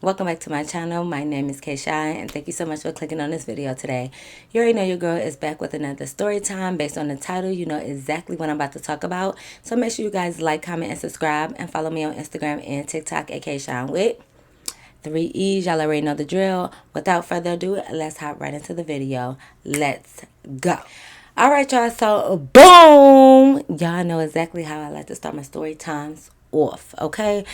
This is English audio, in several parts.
Welcome back to my channel. My name is Kay Shine, and thank you so much for clicking on this video today. You already know your girl is back with another story time. Based on the title, you know exactly what I'm about to talk about. So make sure you guys like, comment, and subscribe, and follow me on Instagram and TikTok at Kay Shine with 3 E's. Y'all already know the drill. Without further ado, let's hop right into the video. Let's go. All right, y'all. So, boom! Y'all know exactly how I like to start my story times off, okay?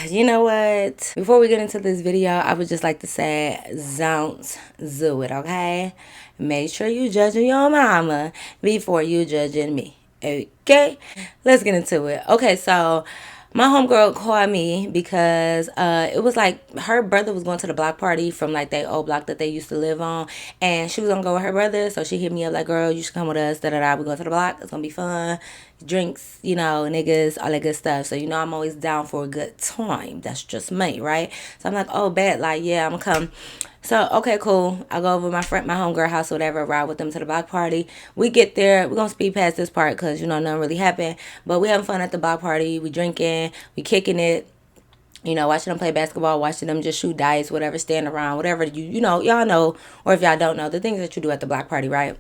You know what? Before we get into this video, I would just like to say, don't do it, okay? Make sure you judging your mama before you judging me, okay? Let's get into it. Okay, so my homegirl called me because it was like her brother was going to the block party from like that old block that they used to live on, and she was gonna go with her brother. So she hit me up like, "Girl, you should come with us. Da da da. We're going to the block. It's gonna be fun. Drinks, you know, niggas, all that good stuff." So you know I'm always down for a good time. That's just me, right? So I'm like, "Oh, bet. Like, yeah, I'm gonna come." So, okay, cool. I go over to my homegirl house or whatever, ride with them to the block party. We get there. We're going to speed past this part because, you know, nothing really happened. But we having fun at the block party. We drinking. We kicking it. You know, watching them play basketball, watching them just shoot dice, whatever, stand around, whatever, you know, y'all know, or if y'all don't know, the things that you do at the block party, right?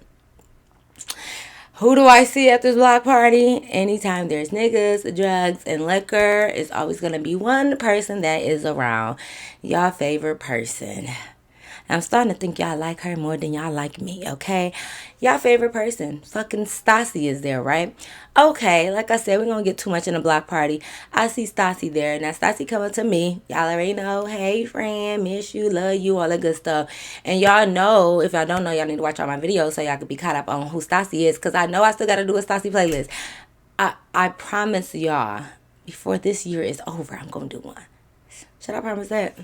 Who do I see at this block party? Anytime there's niggas, drugs, and liquor, it's always going to be one person that is around. Y'all favorite person. I'm starting to think y'all like her more than y'all like me, okay? Y'all favorite person, fucking Stacey is there, right? Okay, like I said, we're going to get too much in the block party. I see Stacey there. Now, Stacey coming to me. Y'all already know, hey, friend, miss you, love you, all that good stuff. And y'all know, if y'all don't know, y'all need to watch all my videos so y'all can be caught up on who Stacey is, because I know I still got to do a Stacey playlist. I promise y'all, before this year is over, I'm going to do one. Should I promise that?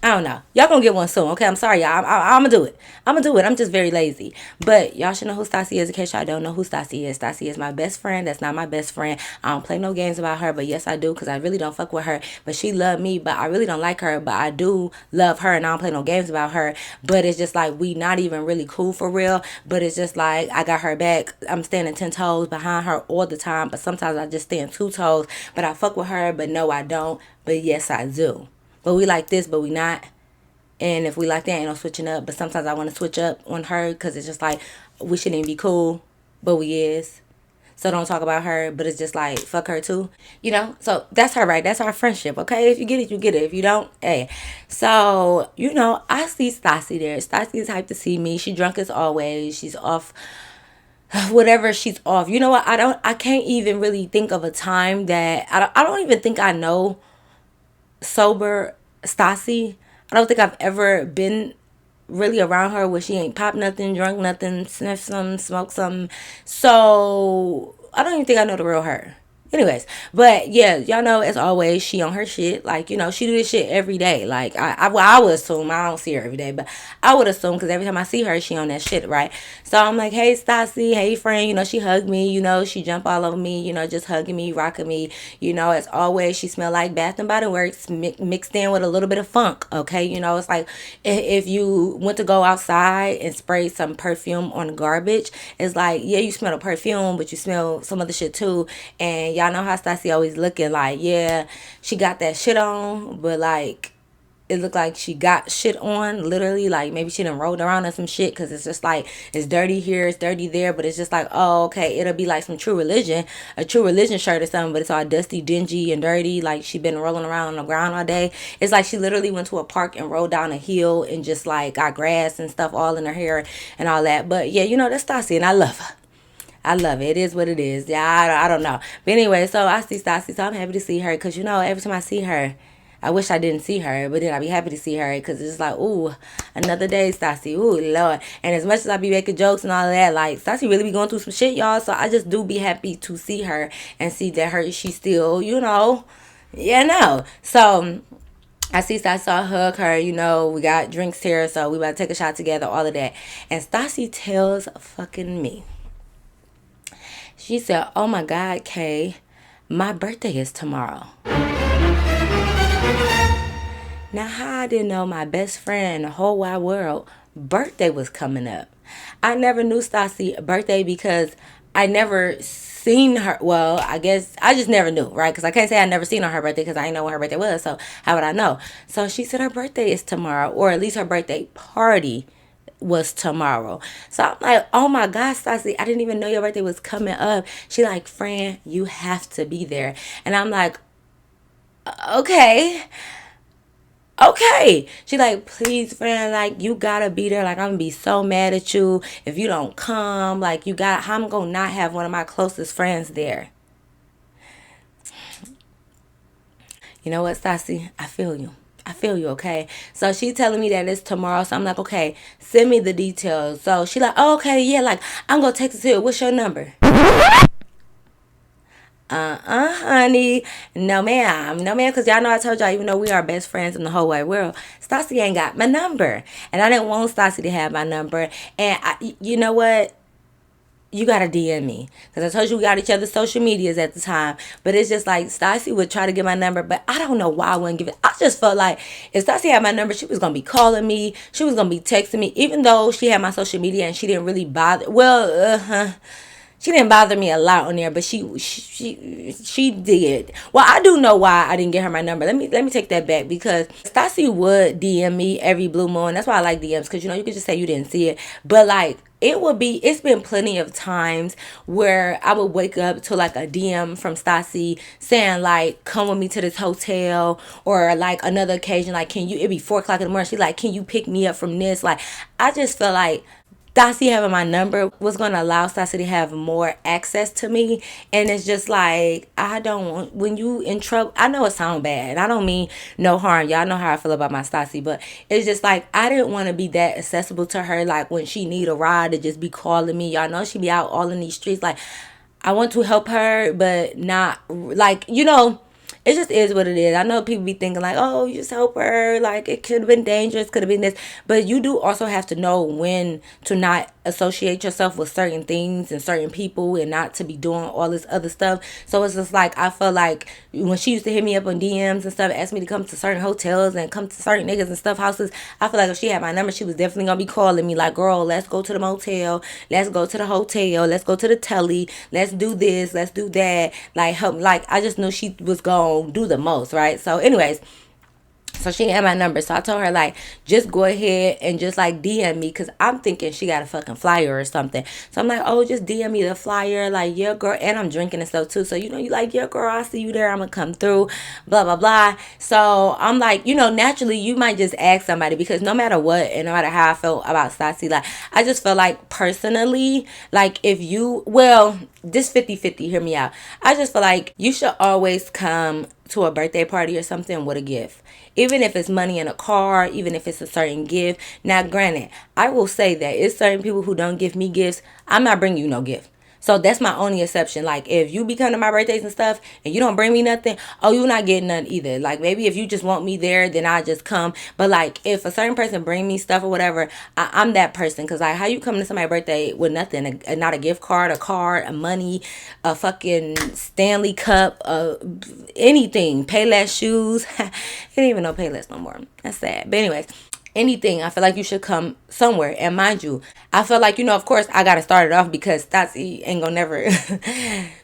I don't know. Y'all gonna get one soon, okay? I'm sorry, y'all. I'm gonna do it. I'm gonna do it. I'm just very lazy. But y'all should know who Stacey is in case y'all don't know who Stacey is. Stacey is my best friend. That's not my best friend. I don't play no games about her, but yes, I do because I really don't fuck with her. But she love me, but I really don't like her. But I do love her, and I don't play no games about her. But it's just like we not even really cool for real. But it's just like I got her back. I'm standing 10 toes behind her all the time. But sometimes I just stand 2 toes. But I fuck with her, but no, I don't. But yes, I do. But we like this, but we not. And if we like that, ain't no switching up. But sometimes I want to switch up on her because it's just like we shouldn't even be cool, but we is. So don't talk about her, but it's just like fuck her too, you know. So that's her, right? That's our friendship, okay? If you get it, you get it. If you don't, hey. So you know, I see Stacey there. Stacey is hyped to see me. She drunk as always. She's off whatever she's off. You know what? I can't even really think of a time that I don't even think I know sober Stacey. I don't think I've ever been really around her where she ain't pop nothing, drunk nothing, sniff some, smoke some. So I don't even think I know the real her. Anyways, but yeah, y'all know as always she on her shit. Like, you know, she do this shit every day. Like I would assume, I don't see her every day, but I would assume because every time I see her, she on that shit, right? So I'm like, hey Stacey, hey friend, you know, she hugged me, you know, she jump all over me, you know, just hugging me, rocking me, you know, as always, she smell like Bath and Body Works mixed in with a little bit of funk, okay? You know, it's like if you went to go outside and spray some perfume on garbage, it's like, yeah, you smell the perfume, but you smell some other shit too. And y'all know how Stacey always looking like, yeah, she got that shit on, but like it looked like she got shit on, literally, like maybe she done rolled around on some shit, because it's just like it's dirty here, it's dirty there, but it's just like, oh, okay, it'll be like some True Religion, a True Religion shirt or something, but it's all dusty, dingy, and dirty, like she been rolling around on the ground all day. It's like she literally went to a park and rolled down a hill and just like got grass and stuff all in her hair and all that. But yeah, you know, that's Stacey, and I love her. I love it. It is what it is. Yeah, I don't know. But anyway, so I see Stacey, so I'm happy to see her because, you know, every time I see her, I wish I didn't see her, but then I'd be happy to see her because it's like, ooh, another day, Stacey. Ooh, Lord. And as much as I be making jokes and all of that, like, Stacey really be going through some shit, y'all. So I just do be happy to see her and see that she's still, you know, yeah, no. So I see Stacey, so I hug her, you know, we got drinks here, so we about to take a shot together, all of that. And Stacey tells fucking me. She said, oh my God, Kay, my birthday is tomorrow. Now, how I didn't know my best friend in the whole wide world birthday was coming up. I never knew Stacey's birthday because I never seen her. Well, I guess I just never knew, right? Because I can't say I never seen her birthday because I didn't know when her birthday was. So how would I know? So she said her birthday is tomorrow, or at least her birthday party was tomorrow. So I'm like, oh my gosh, Stacey, I didn't even know your birthday was coming up. She like, Fran, you have to be there. And I'm like, okay. Okay. She like, please, friend, like, you gotta be there. Like, I'm gonna be so mad at you if you don't come. Like, you got, I'm gonna not have one of my closest friends there. You know what, Stacey? I feel you. I feel you, okay? So she telling me that it's tomorrow. So I'm like, okay, send me the details. So she like, oh, okay, yeah, like, I'm gonna text it to you. What's your number? Honey. No, ma'am. No, ma'am. Because y'all know I told y'all, even though we are best friends in the whole wide world, Stassi ain't got my number. And I didn't want Stassi to have my number. And you know what? You got to DM me. Because I told you we got each other's social medias at the time. But it's just like Stassi would try to get my number. But I don't know why I wouldn't give it. I just felt like if Stassi had my number, she was going to be calling me. She was going to be texting me. Even though she had my social media and she didn't really bother. Well, she didn't bother me a lot on there, but she did. Well, I do know why I didn't get her my number. Let me take that back, because Stassi would DM me every blue moon. That's why I like DMs, because you could just say you didn't see it, but like it's been plenty of times where I would wake up to like a DM from Stassi saying like, come with me to this hotel, or like another occasion, like, can you, it'd be 4 o'clock in the morning, she's like, can you pick me up from this? Like, I just felt like Stassi having my number was going to allow Stassi to have more access to me. And it's just like, I don't want, when you in trouble, I know it sounds bad. I don't mean no harm. Y'all know how I feel about my Stassi. But it's just like, I didn't want to be that accessible to her. Like when she need a ride, to just be calling me. Y'all know she be out all in these streets. Like, I want to help her, but not, like, it just is what it is. I know people be thinking like, oh, you just help her. Like, it could have been dangerous, could have been this. But you do also have to know when to not associate yourself with certain things and certain people, and not to be doing all this other stuff. So it's just like, I felt like when she used to hit me up on DMs and stuff, ask me to come to certain hotels and come to certain niggas and stuff houses, I feel like if she had my number, she was definitely going to be calling me like, girl, let's go to the motel. Let's go to the hotel. Let's go to the telly. Let's do this. Let's do that. Like, help. Like, I just knew she was going do the most, right? So anyways, so she had my number. So I told her, like, just go ahead and just like DM me, because I'm thinking she got a fucking flyer or something. So I'm like, oh, just DM me the flyer. Like, yeah, girl. And I'm drinking and stuff too. So you like, yeah, girl, I see you there, I'm gonna come through, blah blah blah. So I'm like, naturally you might just ask somebody, because no matter what, and no matter how I felt about Stacey, like, I just felt like personally, like, if you, well, this 50-50, hear me out. I just feel like you should always come to a birthday party or something with a gift. Even if it's money in a car, even if it's a certain gift. Now, granted, I will say that it's certain people who don't give me gifts. I'm not bringing you no gift. So that's my only exception. Like, if you be coming to my birthdays and stuff and you don't bring me nothing, oh, you're not getting none either. Like, maybe if you just want me there, then I just come. But like, if a certain person bring me stuff or whatever, I'm that person. Because like, how you come to somebody's birthday with nothing? Not a gift card, a card, a money, a fucking Stanley cup, anything. Payless shoes. I can't even know Payless no more. That's sad. But anyways, anything, I feel like you should come somewhere. And mind you, I feel like, of course, I got to start it off, because Stacey ain't gonna never,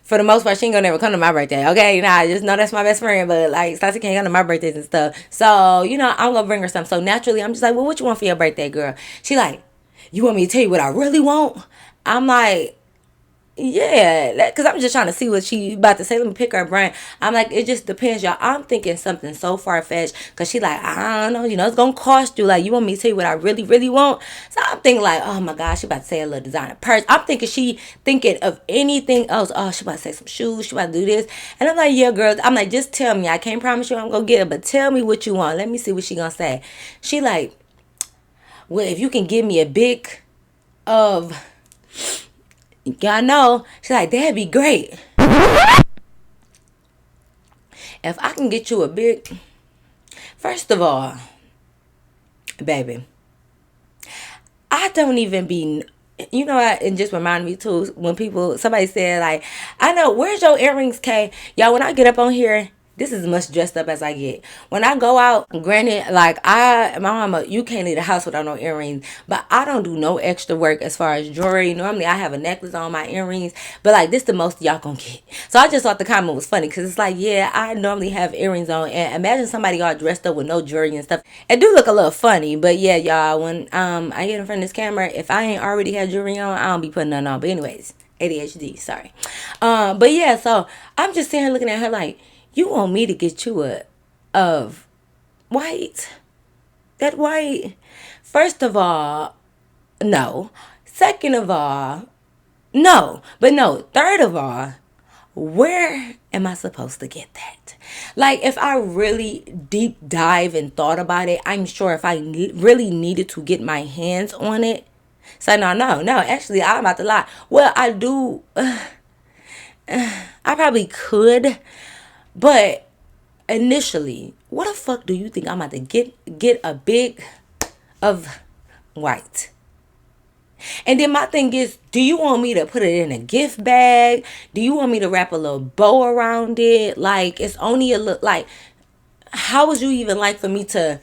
for the most part, she ain't gonna never come to my birthday, okay? I just know that's my best friend, but like, Stacey can't come to my birthdays and stuff. So, I'm gonna bring her something. So naturally, I'm just like, well, what you want for your birthday, girl? She like, you want me to tell you what I really want? I'm like, yeah, because I'm just trying to see what she about to say. Let me pick her brain. I'm like, it just depends, y'all. I'm thinking something so far-fetched, because she like, I don't know, it's gonna cost you. Like, you want me to tell you what I really, really want? So I'm thinking like, oh my gosh, she about to say a little designer purse. I'm thinking she thinking of anything else. Oh, she about to say some shoes. She about to do this. And I'm like, yeah, girl. I'm like, just tell me. I can't promise you I'm gonna get it, but tell me what you want. Let me see what she gonna say. She like, well, if you can give me a big of... Y'all know, she's like, that'd be great. If I can get you a big... First of all, baby, I don't even be... what? It just reminded me too, when somebody said like, I know, where's your earrings, Kay? Y'all, when I get up on here, this is as much dressed up as I get. When I go out, granted, like my mama, you can't leave the house without no earrings, but I don't do no extra work as far as jewelry. Normally I have a necklace on, my earrings, but like this the most y'all gonna get. So I just thought the comment was funny because it's like, yeah, I normally have earrings on, and imagine somebody all dressed up with no jewelry and stuff. It do look a little funny, but yeah, y'all, when I get in front of this camera, if I ain't already had jewelry on, I don't be putting nothing on. But anyways, ADHD, sorry. But yeah, so I'm just sitting here looking at her like, you want me to get you a of white? That white? First of all, no. Second of all, no. But no. Third of all, where am I supposed to get that? Like, if I really deep dive and thought about it, I'm sure if I really needed to get my hands on it. So no. Actually, I'm about to lie. Well, I do. I probably could, but initially, what the fuck do you think I'm about to get a big of white? And then my thing is, do you want me to put it in a gift bag? Do you want me to wrap a little bow around it? Like, it's only a look. Like, how would you even like for me to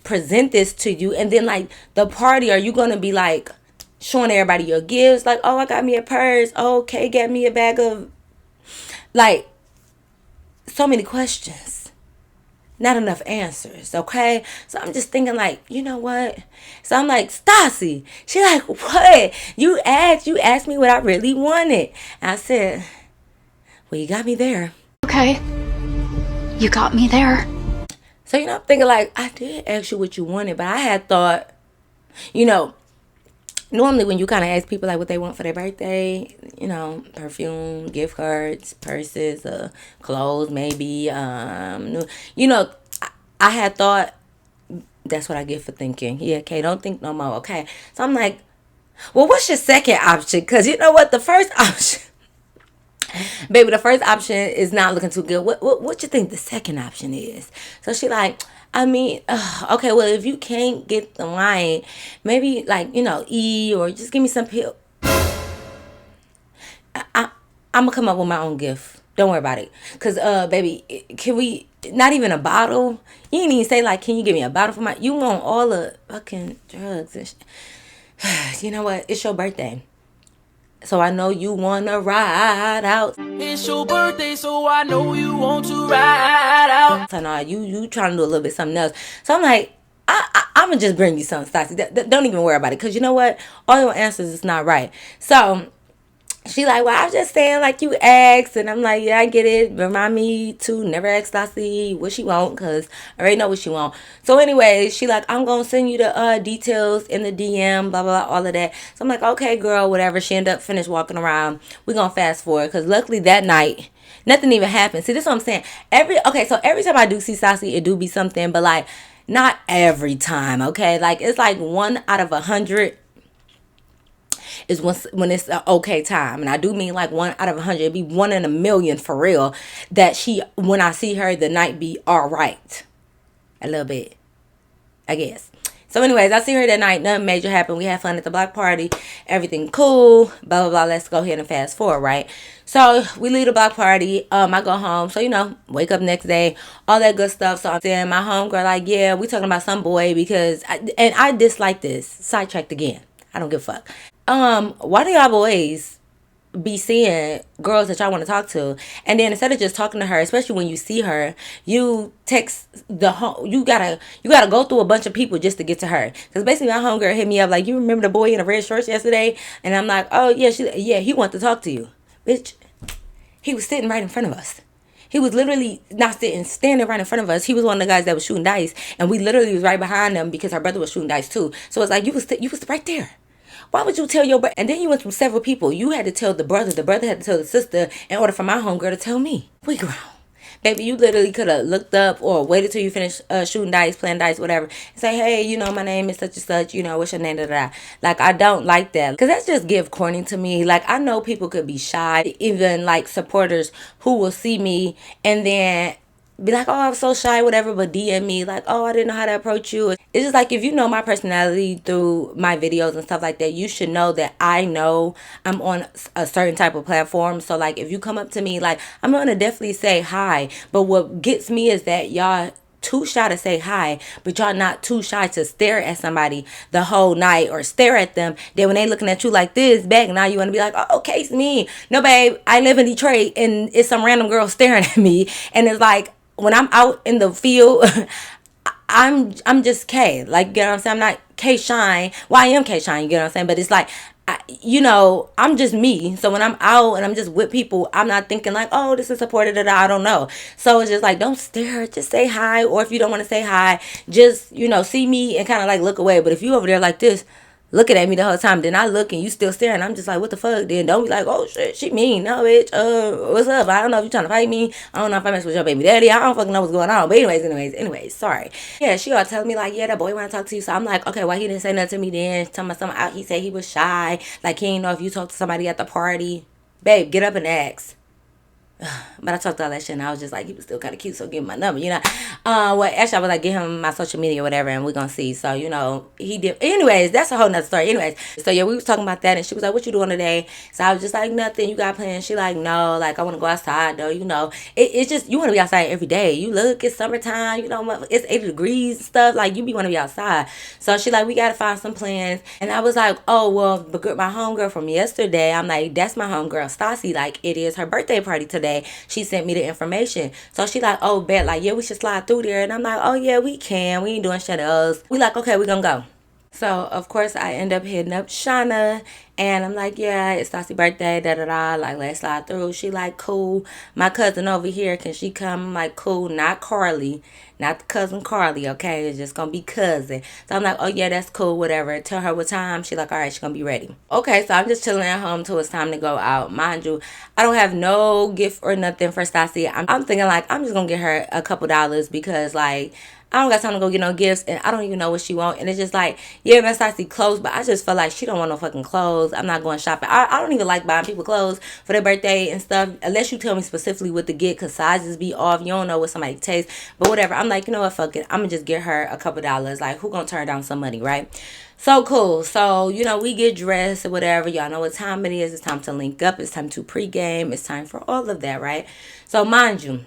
present this to you? And then, like, the party, are you going to be like showing everybody your gifts? Like, oh, I got me a purse. Oh, okay, get me a bag of, like, so many questions, not enough answers. Okay, so I'm just thinking like, you know what? So I'm like, Stacey. She like, what? You asked me what I really wanted. And I said, well, you got me there. Okay, you got me there. So, you know, I'm thinking like, I did ask you what you wanted, but I had thought, you know, normally when you kind of ask people like what they want for their birthday, you know, perfume, gift cards, purses, clothes, maybe, you know, I had thought that's what I get for thinking. Yeah, okay, don't think no more. Okay, so I'm like, well, what's your second option? Because you know what, the first option, baby, the first option is not looking too good. What you think the second option is? So she like, I mean, okay, well, if you can't get the wine, maybe like, you know, or just give me some pill. I'm gonna come up with my own gift. Don't worry about it. Cause baby, can we, not even a bottle? You didn't even say like, can you give me a bottle for my, you want all the fucking drugs and you know what? It's your birthday. So I know you wanna ride out. It's your birthday, so I know you want to ride out. So now you trying to do a little bit something else. So I'm like, I'm gonna just bring you something, Stacey. Don't even worry about it, cause you know what? All your answers is not right. So she like, well, I was just saying like you asked, and I'm like, yeah, I get it. Remind me to never ask Stacey what she want, cause I already know what she want. So anyway, she like, I'm gonna send you the details in the DM, blah blah blah, all of that. So I'm like, okay, girl, whatever. She ended up finished walking around. We gonna fast forward, cause luckily that night nothing even happened. See, this is what I'm saying. So every time I do see Stacey, it do be something, but like not every time. Okay, like it's like 1 out of 100. Is when it's an okay time, and I do mean like 1 out of 100. It'd be 1 in a million for real. That when I see her, the night be all right, a little bit, I guess. So, anyways, I see her that night. Nothing major happened. We had fun at the block party. Everything cool. Blah blah blah. Let's go ahead and fast forward, right? So we leave the block party. I go home. So you know, wake up next day, all that good stuff. So I'm saying my homegirl like, yeah, we talking about some boy because I dislike this. Sidetracked again. I don't give a fuck. Why do y'all boys be seeing girls that y'all want to talk to, and then instead of just talking to her, especially when you see her, you text you gotta go through a bunch of people just to get to her? Because basically my homegirl hit me up like, you remember the boy in the red shorts yesterday? And I'm like, oh yeah, he wanted to talk to you. Bitch, he was sitting right in front of us. He was literally not sitting, standing right in front of us. He was one of the guys that was shooting dice, and we literally was right behind them because her brother was shooting dice too. So it's like, you was right there. Why would you tell your brother? And then you went through several people. You had to tell the brother had to tell the sister in order for my homegirl to tell me. We grown. Baby, you literally could have looked up or waited till you finish shooting dice, playing dice, whatever, and say, hey, you know, my name is such and such, you know, what's your name, da, da, da. Like, I don't like that. Because that's just give corny to me. Like, I know people could be shy, even, like, supporters who will see me and then be like, oh, I'm so shy, whatever, but DM me like, oh, I didn't know how to approach you. It's just like, if you know my personality through my videos and stuff like that, you should know that I know I'm on a certain type of platform. So like, if you come up to me, like, I'm gonna definitely say hi. But what gets me is that y'all too shy to say hi, but y'all not too shy to stare at somebody the whole night, or stare at them. Then when they looking at you like this back, now you want to be like, oh, okay, it's me. No, babe, I live in Detroit and it's some random girl staring at me. And it's like, when I'm out in the field, I'm just K. Like, you know what I'm saying? I'm not K Shine. Well, I am K Shine, you get what I'm saying? But it's like, I'm just me. So when I'm out and I'm just with people, I'm not thinking like, oh, this is supported, or I don't know. So it's just like, don't stare, just say hi. Or if you don't want to say hi, just, see me and kind of like look away. But if you over there like this, looking at me the whole time, then I look and you still staring, I'm just like, what the fuck? Then don't be like, oh shit, she mean. No, bitch, what's up? I don't know if you trying to fight me. I don't know if I mess with your baby daddy. I don't fucking know what's going on. But anyways, sorry. Yeah, she all telling me like, yeah, that boy want to talk to you. So I'm like, okay, why he didn't say nothing to me then? Tell me something out. He said he was shy. Like, he didn't know if you talked to somebody at the party. Babe, get up and ask. But I talked all that shit and I was just like, he was still kind of cute, so give him my number, well, actually, I was like, give him my social media or whatever, and we're gonna see. So, he did. Anyways, that's a whole nother story. Anyways, so yeah, we was talking about that, and she was like, what you doing today? So I was just like, nothing. You got plans? She like, no, like, I want to go outside though. It's just, you want to be outside every day. You look, it's summertime, it's 80 degrees and stuff. Like, you be want to be outside. So she like, we gotta find some plans. And I was like, oh, well, my homegirl from yesterday, I'm like, that's my homegirl Stacey. Like, it is her birthday party today. She sent me the information. So she like, oh, bet, like, yeah, we should slide through there. And I'm like, oh, yeah, we can. We ain't doing shit else. We like, okay, we gonna go. So, of course, I end up hitting up Shauna, and I'm like, yeah, it's Stacy's birthday, da-da-da, like, let's slide through. She like, cool. My cousin over here, can she come? I'm like, cool, not Carly, not the cousin Carly, okay? It's just gonna be cousin. So I'm like, oh, yeah, that's cool, whatever. Tell her what time. She like, all right, she's gonna be ready. Okay, so I'm just chilling at home till it's time to go out. Mind you, I don't have no gift or nothing for Stacy. I'm thinking, like, I'm just gonna get her a couple dollars because, like, I don't got time to go get no gifts, and I don't even know what she want. And it's just like, yeah, Miss Stacey clothes, but I just feel like she don't want no fucking clothes. I'm not going shopping. I don't even like buying people clothes for their birthday and stuff, unless you tell me specifically what to get, because sizes be off. You don't know what somebody tastes, but whatever. I'm like, you know what, fuck it. I'm gonna just get her a couple dollars. Like, who gonna turn down some money, right? So cool. So, we get dressed or whatever. Y'all know what time it is. It's time to link up. It's time to pregame. It's time for all of that, right? So, mind you,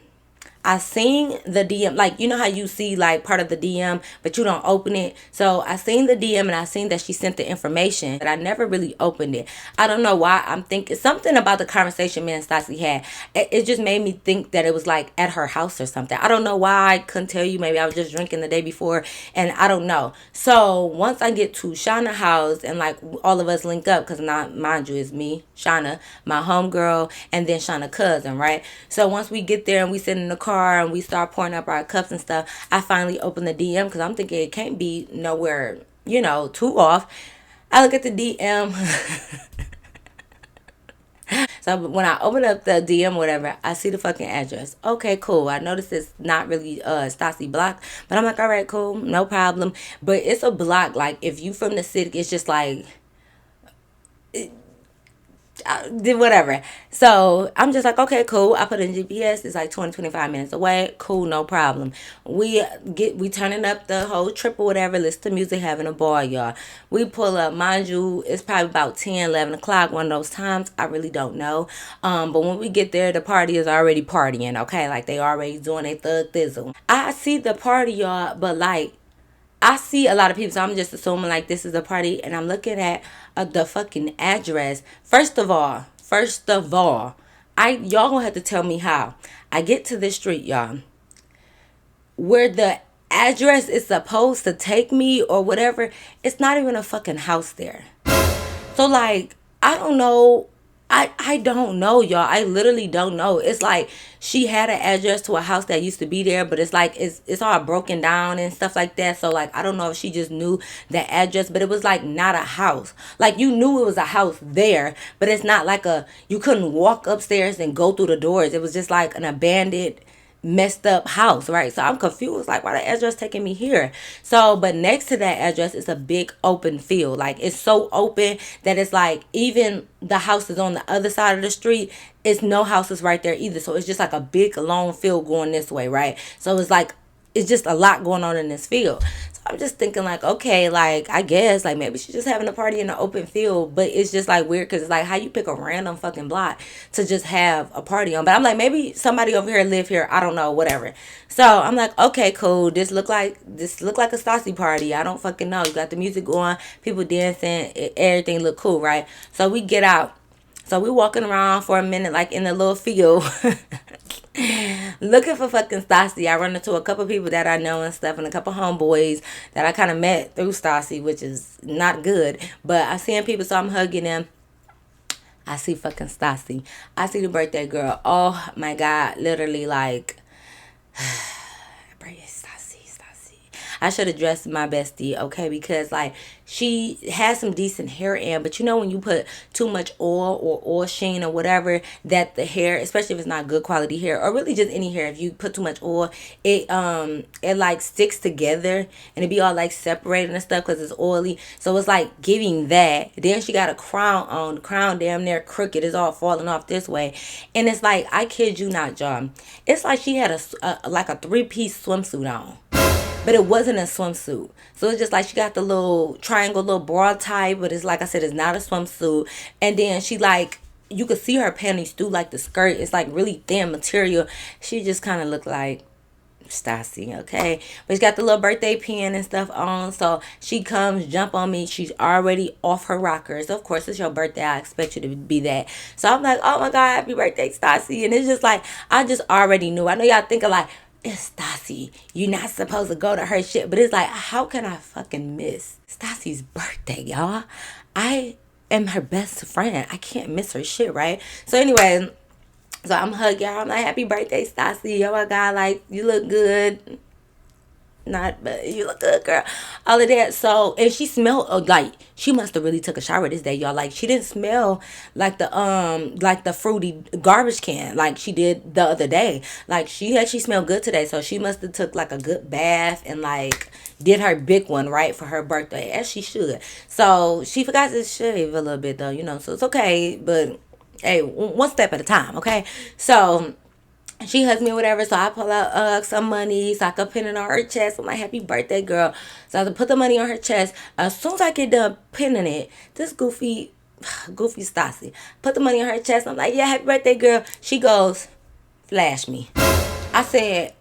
I seen the DM, like, you know how you see like part of the DM, but you don't open it. So I seen the DM and I seen that she sent the information, but I never really opened it. I don't know why. I'm thinking something about the conversation me and Stacey had. It just made me think that it was like at her house or something. I don't know why. I couldn't tell you. Maybe I was just drinking the day before and I don't know. So once I get to Shauna's house and like all of us link up, because not, mind you, it's me, Shauna, my homegirl, and then Shauna's cousin, right? So once we get there and we sit in the car and we start pouring up our cups and stuff, I finally open the DM because I'm thinking it can't be nowhere, too off. I look at the DM. So when I open up the DM, whatever, I see the fucking address. Okay, cool. I noticed it's not really Stacey block, but I'm like, all right, cool, no problem. But it's a block. Like, if you from the city, it's just like, did whatever. So I'm just like, okay, cool. I put in GPS. It's like 25 minutes away. Cool, no problem. We turning up the whole trip or whatever. Listen to music, having a ball, y'all. We pull up. Mind you, it's probably about 10, 11 o'clock. One of those times. I really don't know. But when we get there, the party is already partying, okay? Like, they already doing a thug thizzle. I see the party, y'all, but like, I see a lot of people, so I'm just assuming like this is a party, and I'm looking at the fucking address. First of all, y'all gonna have to tell me how I get to this street, y'all, where the address is supposed to take me or whatever. It's not even a fucking house there. So like, I don't know. I don't know, y'all. I literally don't know. It's like she had an address to a house that used to be there, but it's like it's all broken down and stuff like that. So like, I don't know if she just knew the address, but it was like not a house. Like, you knew it was a house there, but it's not like you couldn't walk upstairs and go through the doors. It was just like an abandoned messed up house, right? So I'm confused, like, why the address taking me here? So, but next to that address is a big open field. Like, it's so open that it's like, even the house is on the other side of the street, it's no houses right there either. So it's just like a big long field going this way, right? So it's like, it's just a lot going on in this field. So I'm just thinking, like, okay, like, I guess, like, maybe she's just having a party in the open field. But it's just like weird, because it's like, how you pick a random fucking block to just have a party on? But I'm like, maybe somebody over here live here, I don't know, whatever. So I'm like, okay, cool, this look like a Stacey party. I don't fucking know. You got the music going, people dancing, everything look cool, right? So we get out. So we walking around for a minute, like, in the little field, looking for fucking Stacey. I run into a couple people that I know and stuff, and a couple homeboys that I kind of met through Stacey, which is not good. But I seen people, so I'm hugging them. I see fucking Stacey. I see the birthday girl. Oh my God, literally, like, Stacey. I should have dressed my bestie, okay? Because, like, she has some decent hair in, but you know when you put too much oil or oil sheen or whatever, that the hair, especially if it's not good quality hair, or really just any hair, if you put too much oil, it like sticks together and it be all like separated and stuff because it's oily. So it's like giving that. Then she got a crown on. The crown damn near crooked. It's all falling off this way. And it's like, I kid you not, John. It's like she had a like a 3-piece swimsuit on. But it wasn't a swimsuit. So it's just like she got the little triangle, little bra type. But it's like I said, it's not a swimsuit. And then she, like, you could see her panties through, like, the skirt. It's like really thin material. She just kind of looked like Stacey, okay? But she got the little birthday pin and stuff on. So she comes, jump on me. She's already off her rockers. Of course, it's your birthday. I expect you to be that. So I'm like, oh my God, happy birthday, Stacey. And it's just like, I just already knew. I know y'all thinking like, it's Stacey. You're not supposed to go to her shit. But it's like, how can I fucking miss Stacey's birthday, y'all? I am her best friend. I can't miss her shit, right? So anyway, so I'm hugging her. I'm like, happy birthday, Stacey. Oh my God, like, you look good. Not, but you look good, girl. All of that. So, and she smelled like she must have really took a shower this day, y'all. Like, she didn't smell like the fruity garbage can like she did the other day. Like, she smelled good today. So she must have took like a good bath and like did her big one right for her birthday, as she should. So she forgot to shave a little bit though, you know. So it's okay, but hey, one step at a time, okay? So she hugs me or whatever, so I pull out some money so I can pin it on her chest. I'm like, happy birthday, girl. So I have to put the money on her chest. As soon as I get done pinning it, this goofy Stacey put the money on her chest. I'm like, yeah, happy birthday, girl. She goes, flash me. I said,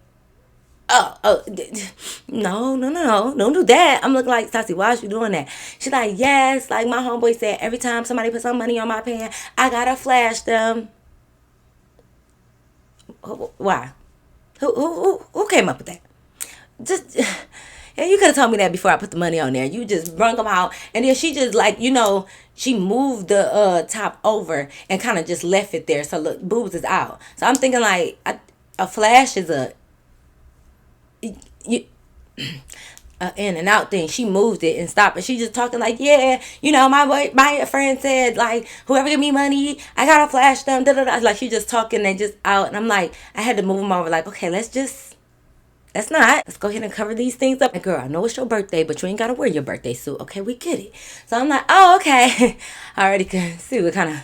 no, don't do that. I'm looking like, Stacey, why is you doing that? She's like, yes, like my homeboy said, every time somebody puts some money on my pan, I gotta flash them. Why? Who came up with that? Just, and you could have told me that before I put the money on there. You just brung them out, and then she just, like, you know, she moved the top over and kind of just left it there, so look, boobs is out. So I'm thinking like a flash is a in and out thing. She moved it and stopped it. She just talking like, yeah, you know, my friend said, like, whoever give me money, I gotta flash them, da da da. Like, she just talking and just out. And I'm like, I had to move them over, like, okay, let's go ahead and cover these things up. Like, girl, I know it's your birthday, but you ain't gotta wear your birthday suit. Okay, we get it. So I'm like, oh, okay. I already can see what kind of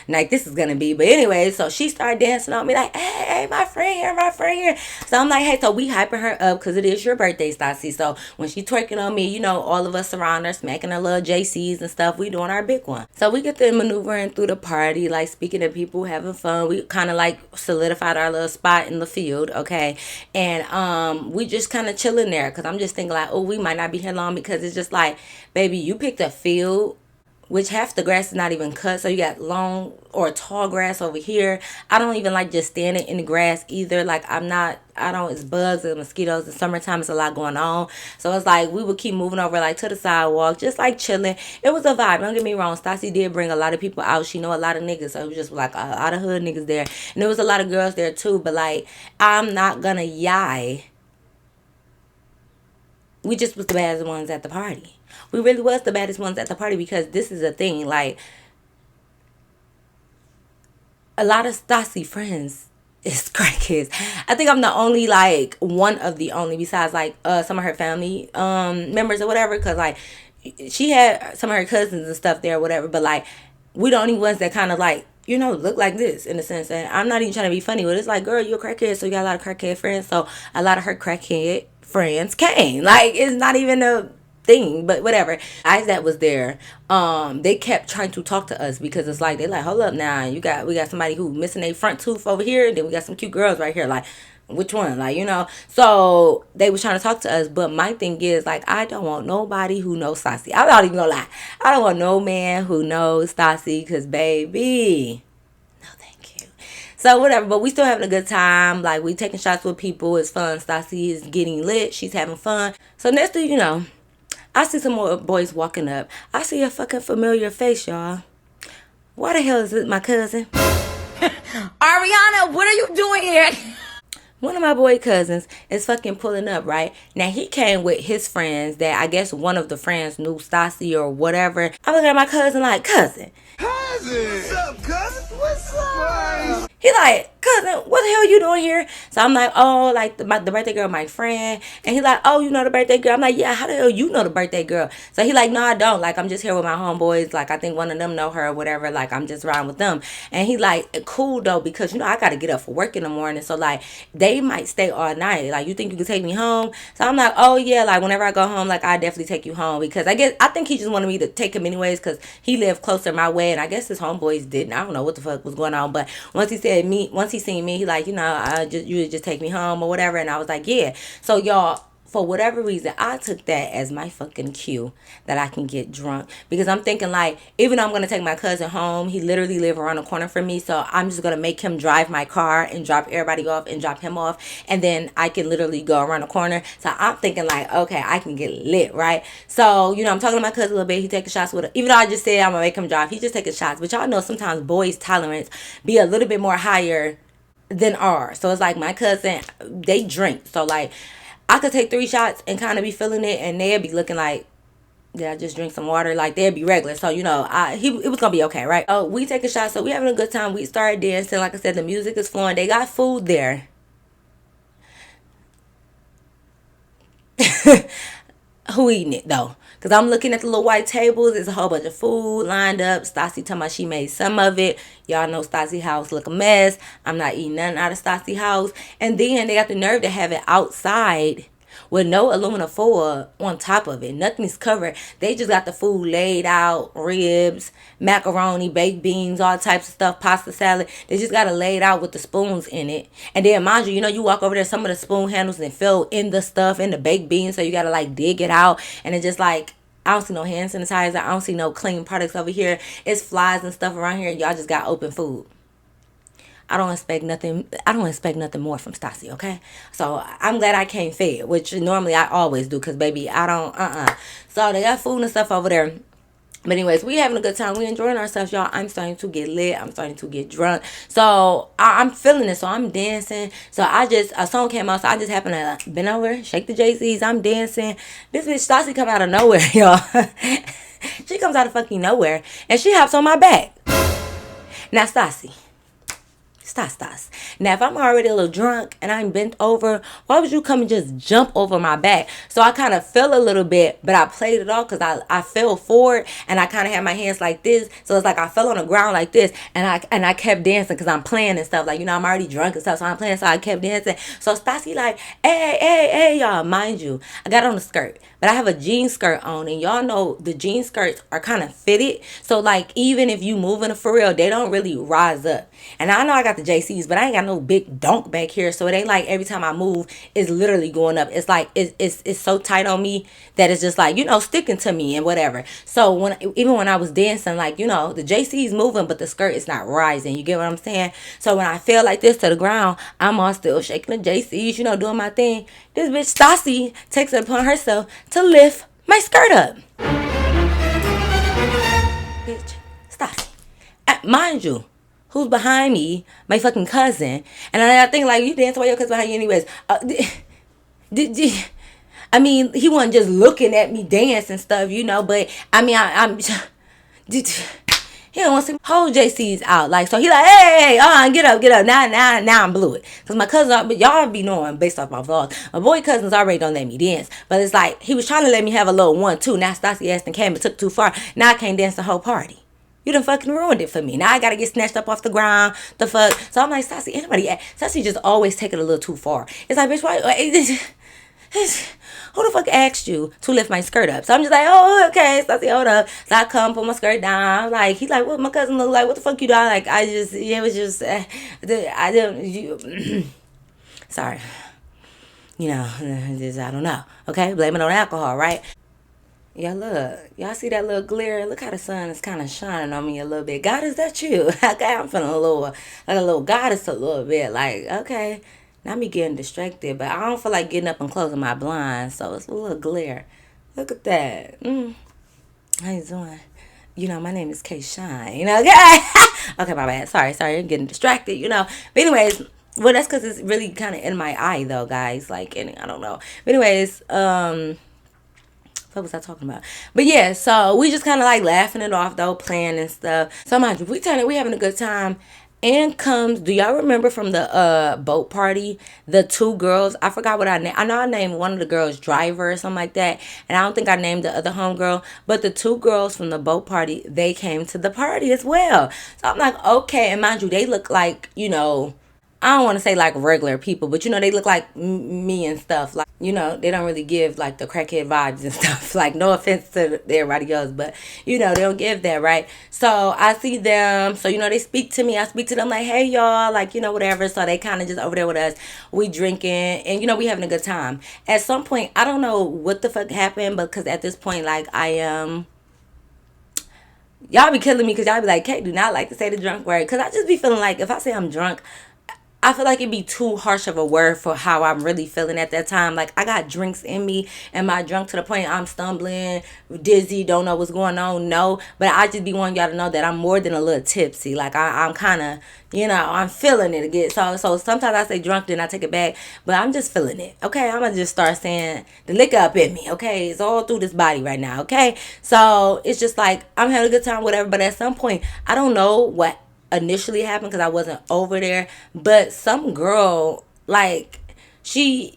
night this is gonna be. But anyway, so she started dancing on me like, hey, my friend here. So I'm like, hey, so we hyping her up because it is your birthday, Stacey. So when she twerking on me, you know, all of us around her, smacking her little JCs and stuff, we doing our big one. So we get to maneuvering through the party, like speaking to people, having fun. We kind of like solidified our little spot in the field, okay? And we just kind of chilling there because I'm just thinking like, oh, we might not be here long because it's just like, baby, you picked a field which half the grass is not even cut. So you got long or tall grass over here. I don't even like just standing in the grass either. Like, it's bugs and mosquitoes. In summertime, it's a lot going on. So it's like we would keep moving over like to the sidewalk, just like chilling. It was a vibe. Don't get me wrong. Stacey did bring a lot of people out. She know a lot of niggas. So it was just like a lot of hood niggas there. And there was a lot of girls there too. But like, I'm not gonna yai. We just was the baddest ones at the party. We really was the baddest ones at the party because this is a thing. Like, a lot of Stacey friends is crackheads. I think I'm the only, like, one of the only, besides, like, some of her family members or whatever, because, like, she had some of her cousins and stuff there or whatever, but, like, we the only ones that kind of, like, you know, look like this in a sense. And I'm not even trying to be funny, but it's like, girl, you're a crackhead, so you got a lot of crackhead friends. So a lot of her crackhead friends came. Like, it's not even a thing, but whatever. Guys that was there, they kept trying to talk to us, because it's like, they like, hold up now, we got somebody who missing a front tooth over here, and then we got some cute girls right here, like, which one, like, you know. So they was trying to talk to us, but my thing is, like, I don't want nobody who knows Stacey. I'm not even gonna lie, I don't want no man who knows Stacey, because baby, no thank you. So whatever, but we still having a good time. Like, we taking shots with people, it's fun. Stacey is getting lit, she's having fun. So next thing you know, I see some more boys walking up. I see a fucking familiar face, y'all. Why the hell is it my cousin? Ariana, what are you doing here? One of my boy cousins is fucking pulling up, right? Now, he came with his friends that I guess one of the friends knew Stacey or whatever. I'm looking at my cousin like, cousin. What's up, cousin? What's up? He like, cousin, what the hell you doing here? So I'm like, oh, like the birthday girl, my friend. And he like, oh, you know the birthday girl? I'm like, yeah, how the hell you know the birthday girl? So he like, no, I don't. Like, I'm just here with my homeboys. Like, I think one of them know her or whatever. Like, I'm just riding with them. And he like, cool though, because, you know, I got to get up for work in the morning. So, like, they might stay all night. Like, you think you can take me home? So I'm like, oh, yeah, like, whenever I go home, like, I definitely take you home. Because I think he just wanted me to take him anyways, because he lived closer my way. And I guess his homeboys didn't. I don't know what the fuck was going on. But once he seen me, he like, you know, you just take me home or whatever. And I was like, yeah. So y'all, for whatever reason, I took that as my fucking cue that I can get drunk. Because I'm thinking, like, even though I'm going to take my cousin home, he literally live around the corner from me. So I'm just going to make him drive my car and drop everybody off and drop him off. And then I can literally go around the corner. So I'm thinking, like, okay, I can get lit, right? So, you know, I'm talking to my cousin a little bit. He taking shots with her. Even though I just said I'm going to make him drive, he just taking shots. But y'all know sometimes boys' tolerance be a little bit more higher than ours. So it's like my cousin, they drink. So, like, I could take 3 shots and kind of be feeling it, and they'd be looking like, did I just drink some water? Like, they'd be regular. So, you know, it was gonna be okay, right? Oh, we take a shot, so we having a good time. We started dancing. Like I said, the music is flowing. They got food there. Who eating it though? Because I'm looking at the little white tables. There's a whole bunch of food lined up. Stacey talking about she made some of it. Y'all know Stacey house look a mess. I'm not eating nothing out of Stacey house. And then they got the nerve to have it outside with no aluminum foil on top of it. Nothing's covered. They just got the food laid out, ribs, macaroni, baked beans, all types of stuff, pasta salad. They just got it laid out with the spoons in it. And then mind you, you know, you walk over there, some of the spoon handles and fill in the stuff in the baked beans, so you gotta like dig it out. And it's just like, I don't see no hand sanitizer. I don't see no clean products over here. It's flies and stuff around here. Y'all just got open food. I don't expect nothing more from Stacey, okay? So I'm glad I came fed, which normally I always do, because baby, I don't So they got food and stuff over there. But anyways, we having a good time. We enjoying ourselves, y'all. I'm starting to get lit. I'm starting to get drunk. So I'm feeling it. So I'm dancing. So a song came out. So I just happened to bend over, shake the JCs. I'm dancing. This bitch Stacey come out of nowhere, y'all. She comes out of fucking nowhere, and she hops on my back. Now, Stacey. Stas. Now, if I'm already a little drunk and I'm bent over, why would you come and just jump over my back? So I kind of fell a little bit, but I played it off because I fell forward and I kind of had my hands like this. So it's like I fell on the ground like this, and I kept dancing because I'm playing and stuff. Like, you know, I'm already drunk and stuff, so I'm playing. So I kept dancing. So Stacey like, hey, y'all. Mind you, I got on a skirt, but I have a jean skirt on, and y'all know the jean skirts are kind of fitted. So like, even if you moving for real, they don't really rise up. And I know I got the JCs, but I ain't got no big donk back here, so it ain't like every time I move it's literally going up. It's like it's so tight on me that it's just like, you know, sticking to me and whatever. So even when I was dancing, like, you know, the JC's moving, but the skirt is not rising. You get what I'm saying? So when I fell like this to the ground, I'm all still shaking the JCs, you know, doing my thing. This bitch Stacey takes it upon herself to lift my skirt up. Bitch Stacey, mind you, who's behind me? My fucking cousin. And I think, like, you dance while your cousin behind you anyways. I mean, he wasn't just looking at me dance and stuff, you know. But, I mean, He don't want to see whole JC's out. Like, so he like, hey, get up. Now I'm blew it. Because my cousin, y'all be knowing based off my vlogs, my boy cousins already don't let me dance. But it's like, he was trying to let me have a little 1-2. Now Stacey ass and came and took too far. Now I can't dance the whole party. You done fucking ruined it for me. Now I gotta get snatched up off the ground. The fuck. So I'm like, Stacey, Stacey just always take it a little too far. It's like, bitch, why? Who the fuck asked you to lift my skirt up? So I'm just like, oh, okay, Stacey, hold up. So I come, put my skirt down. I'm like, he's like, what my cousin look like? What the fuck you doing? Like, it was just, I didn't, sorry. You know, just, I don't know. Okay, blame it on alcohol, right? Yeah, look. Y'all see that little glare? Look how the sun is kind of shining on me a little bit. God, is that you? Okay, I'm feeling like a little goddess a little bit. Like, okay, now me getting distracted, but I don't feel like getting up and closing my blinds, so it's a little glare. Look at that. How you doing? You know, my name is K Shine. You know, okay? Okay, my bad. Sorry, I'm getting distracted, you know. But anyways, well, that's because it's really kind of in my eye, though, guys. Like, I don't know. But anyways, what was I talking about? But yeah, so we just kind of like laughing it off though, playing and stuff. So mind you, we having a good time. And comes, do y'all remember from the boat party, the two girls? I forgot what I named. I know I named one of the girls Driver or something like that. And I don't think I named the other homegirl. But the two girls from the boat party, they came to the party as well. So I'm like, okay. And mind you, they look like, you know, I don't want to say like regular people, but you know, they look like me and stuff. Like, you know, they don't really give like the crackhead vibes and stuff. Like, no offense to everybody else, but you know, they don't give that, right? So I see them. So, you know, they speak to me. I speak to them like, hey, y'all, like, you know, whatever. So they kind of just over there with us. We drinking and, you know, we having a good time. At some point, I don't know what the fuck happened, because at this point, like, I am. Y'all be killing me because y'all be like, Kate, do not like to say the drunk word. Because I just be feeling like if I say I'm drunk, I feel like it'd be too harsh of a word for how I'm really feeling at that time. Like, I got drinks in me. Am I drunk to the point I'm stumbling, dizzy, don't know what's going on? No. But I just be wanting y'all to know that I'm more than a little tipsy. Like, I'm kind of, you know, I'm feeling it again. So sometimes I say drunk, then I take it back. But I'm just feeling it. Okay? I'm going to just start saying the liquor up in me. Okay? It's all through this body right now. Okay? So it's just like, I'm having a good time, whatever. But at some point, I don't know what initially happened because I wasn't over there, but some girl, like, I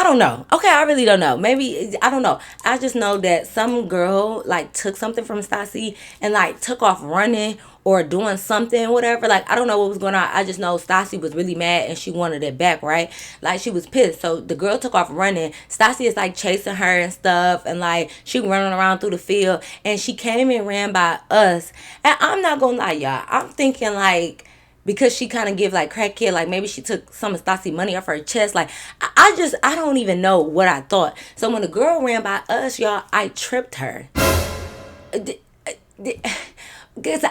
don't know. Okay, I really don't know. Maybe, I don't know. I just know that some girl, like, took something from Stacey and, like, took off running or doing something, whatever. Like, I don't know what was going on. I just know Stacey was really mad and she wanted it back, right? Like, she was pissed. So the girl took off running. Stacey is, like, chasing her and stuff. And, like, she running around through the field. And she came and ran by us. And I'm not going to lie, y'all. I'm thinking, like, because she kind of give like crackhead, like maybe she took some of Stacey money off her chest. Like, I don't even know what I thought. So when the girl ran by us, y'all, I tripped her. Because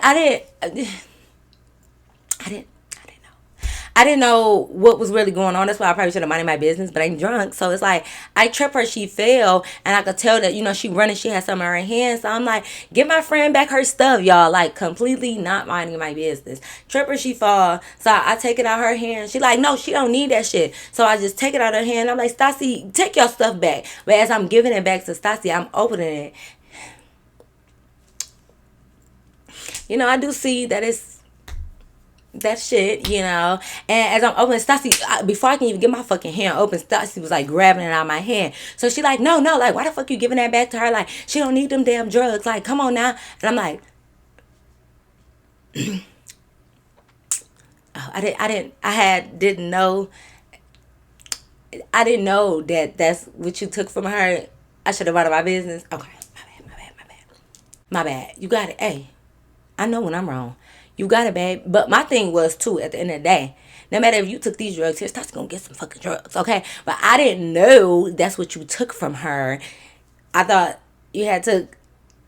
I didn't know what was really going on. That's why I probably should have minded my business, but I'm drunk. So it's like, I trip her, she fell, and I could tell that, you know, she running, she had something in her hand. So I'm like, get my friend back her stuff, y'all. Like, completely not minding my business. Trip her, she fall. So I take it out her hand. She like, no, she don't need that shit. So I just take it out her hand. I'm like, Stacey, take your stuff back. But as I'm giving it back to Stacey, I'm opening it. You know, I do see that it's that shit, you know. And as I'm opening Stacey, before I can even get my fucking hand open, Stacey was like grabbing it out of my hand. So she like, no, like, why the fuck you giving that back to her? Like, she don't need them damn drugs. Like, come on now. And I'm like, oh, I didn't know that that's what you took from her. I should have out of my business. Okay, my bad. You got it. Hey, I know when I'm wrong. You got it, babe. But my thing was, too, at the end of the day, no matter if you took these drugs, here's Stacey gonna get some fucking drugs, okay? But I didn't know that's what you took from her. I thought you had to...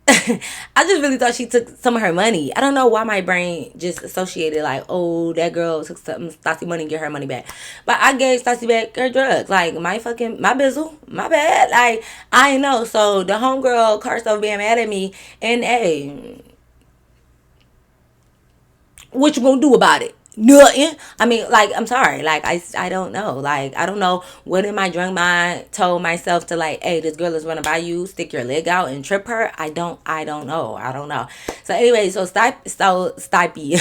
I just really thought she took some of her money. I don't know why my brain just associated like, oh, that girl took some Stacey money and get her money back. But I gave Stacey back her drugs. Like, my bizzle, my bad. Like, I know. So the homegirl Carso being mad at me, and hey, what you gonna do about it? nothing. I mean, like, I'm sorry. Like, I don't know. Like, I don't know what in my drunk mind told myself to, like, hey, this girl is running by you, stick your leg out and trip her. I don't know. I don't know. So anyway, so Stipey,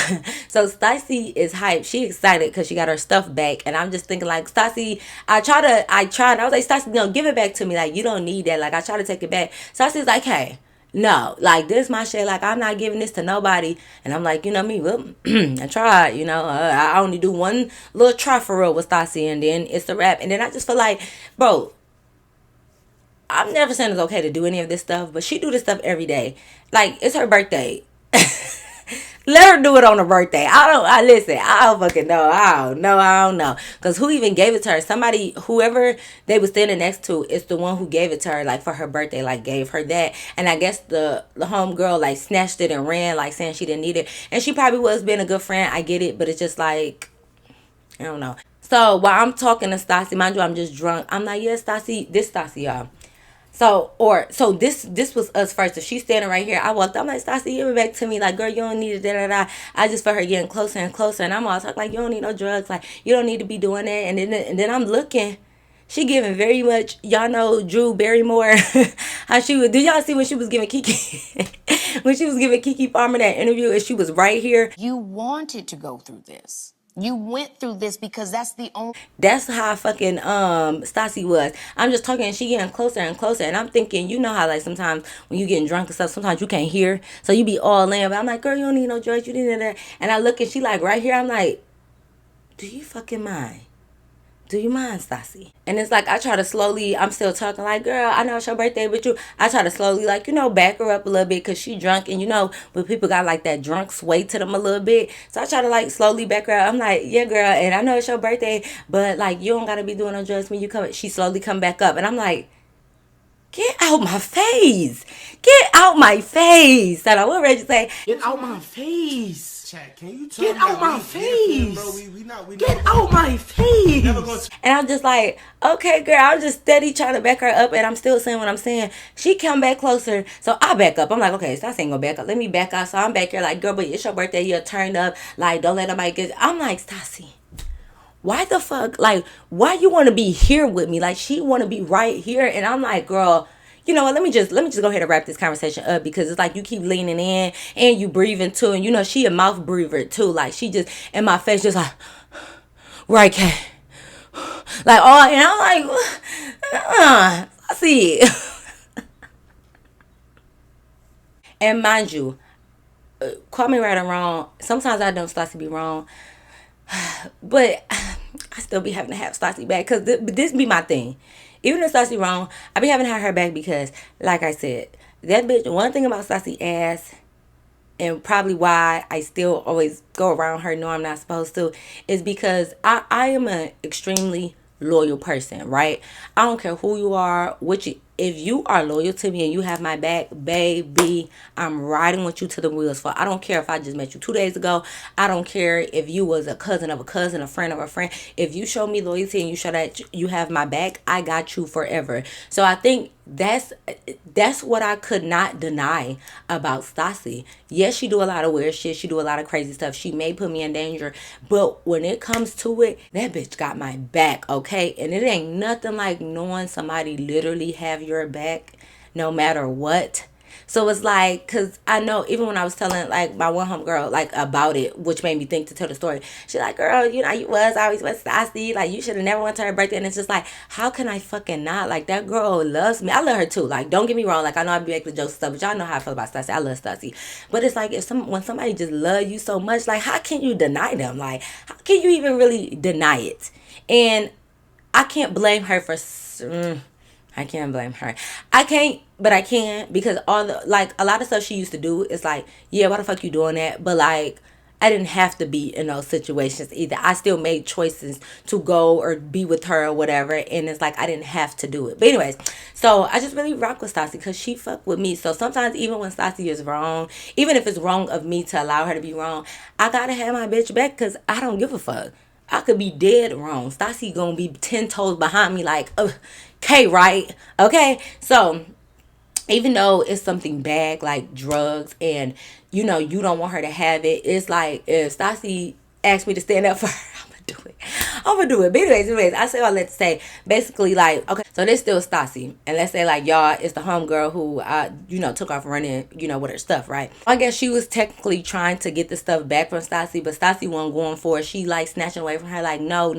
so Stacey is hyped. She excited because she got her stuff back. And I'm just thinking, like, Stacey, I tried. I was like, Stacey, no, give it back to me. Like, you don't need that. Like, I try to take it back. Stacey's like, hey, no, like, this my shit. Like, I'm not giving this to nobody. And I'm like, you know me, well, I tried, I only do one little try for real with Stacey, and then it's the wrap. And then I just feel like, bro, I'm never saying it's okay to do any of this stuff, but she do this stuff every day. Like, it's her birthday. Let her do it on her birthday. I listen, I don't fucking know. I don't know. Because who even gave it to her? Somebody, whoever they was standing next to, is the one who gave it to her, like, for her birthday, like, gave her that. And I guess the homegirl, like, snatched it and ran, like, saying she didn't need it. And she probably was being a good friend. I get it. But it's just like, I don't know. So while I'm talking to Stassi, mind you, I'm just drunk. I'm like, yeah, Stassi, this Stassi, y'all. So this was us first. So she's standing right here. I walked up, I'm like, Stassi, give it back to me. Like, girl, you don't need it, da. I just felt her getting closer and closer. And I'm all talking like, you don't need no drugs. Like, you don't need to be doing that. And then I'm looking. She giving very much, y'all know Drew Barrymore. How she would, did y'all see when she was giving Kiki when she was giving Kiki Palmer that interview and she was right here? You wanted to go through this. You went through this because that's the only. That's how fucking Stassi was. I'm just talking and she getting closer and closer. And I'm thinking, you know how, like, sometimes when you getting drunk and stuff, sometimes you can't hear. So you be all in. But I'm like, girl, you don't need no drugs. You need that. And I look and she like right here. I'm like, do you fucking mind? Do you mind, Stassi? And it's like, I try to slowly, I'm still talking like, girl, I know it's your birthday, but I try to slowly, like, back her up a little bit because she drunk. And when people got like that drunk sway to them a little bit. So I try to, like, slowly back her up. I'm like, yeah, girl, and I know it's your birthday, but, like, you don't got to be doing no drugs when you come. She slowly come back up. And I'm like, get out my face. Get out my face. And I was ready to say, Get out my face. Chat, can you Get out my face. Bro, we not Get out my face. and I'm just like, okay, girl, I'm just steady trying to back her up, and I'm still saying what I'm saying. She come back closer, so I back up. I'm like, okay, Stassi ain't gonna back up. Let me back up. So I'm back here like, girl, but it's your birthday. You're turned up. Like, don't let nobody get. I'm like, Stassi, why the fuck? Like, why you want to be here with me? Like, she want to be right here, and I'm like, girl, you know what, let me just go ahead and wrap this conversation up, because it's like you keep leaning in and you breathing too, and she a mouth breather too. Like, she just in my face just like, right, Kay, like, oh, and I'm like, I see it. And mind you, call me right or wrong, sometimes I don't Stassi be wrong, but I still be having to have Stassi back, because this be my thing. Even if Stassi wrong, I be having to have her back because, like I said, that bitch, one thing about Stassi ass, and probably why I still always go around her, know I'm not supposed to, is because I am an extremely loyal person, right? I don't care who you are, if you are loyal to me and you have my back, baby, I'm riding with you to the wheels fall. I don't care if I just met you 2 days ago. I don't care if you was a cousin of a cousin, a friend of a friend. If you show me loyalty and you show that you have my back, I got you forever. So I think that's what I could not deny about Stassi. Yes, she do a lot of weird shit. She do a lot of crazy stuff. She may put me in danger. But when it comes to it, that bitch got my back, okay? And it ain't nothing like knowing somebody literally have your back no matter what. So it's like, because I know even when I was telling, like, my one homegirl, like, about it, which made me think to tell the story, she's like, girl, you always was Stassi, like, you should have never went to her birthday. And it's just like, how can I fucking not? Like, that girl loves me. I love her too. Like, don't get me wrong. Like, I know I be making jokes and stuff, but y'all know how I feel about Stassi. I love Stassi. But it's like, when somebody just love you so much, like, how can you deny them? Like, how can you even really deny it? And I can't blame her for... I can't blame her. I can't, but I can, because a lot of stuff she used to do is like, yeah, why the fuck you doing that? But, like, I didn't have to be in those situations either. I still made choices to go or be with her or whatever, and it's like I didn't have to do it. But anyways, so I just really rock with Stassi because she fuck with me. So sometimes even when Stassi is wrong, even if it's wrong of me to allow her to be wrong, I gotta have my bitch back because I don't give a fuck. I could be dead wrong. Stassi gonna be 10 toes behind me like, okay, right? Okay? So, even though it's something bad like drugs and, you don't want her to have it, it's like, if Stassi asked me to stand up for her, I'm gonna do it. But anyways, I say all that to say, basically, like, okay, so this still Stacey, and let's say like y'all, it's the homegirl who took off running, with her stuff, right? I guess she was technically trying to get the stuff back from Stacey, but Stacey wasn't going for it. She like snatching away from her, like, no,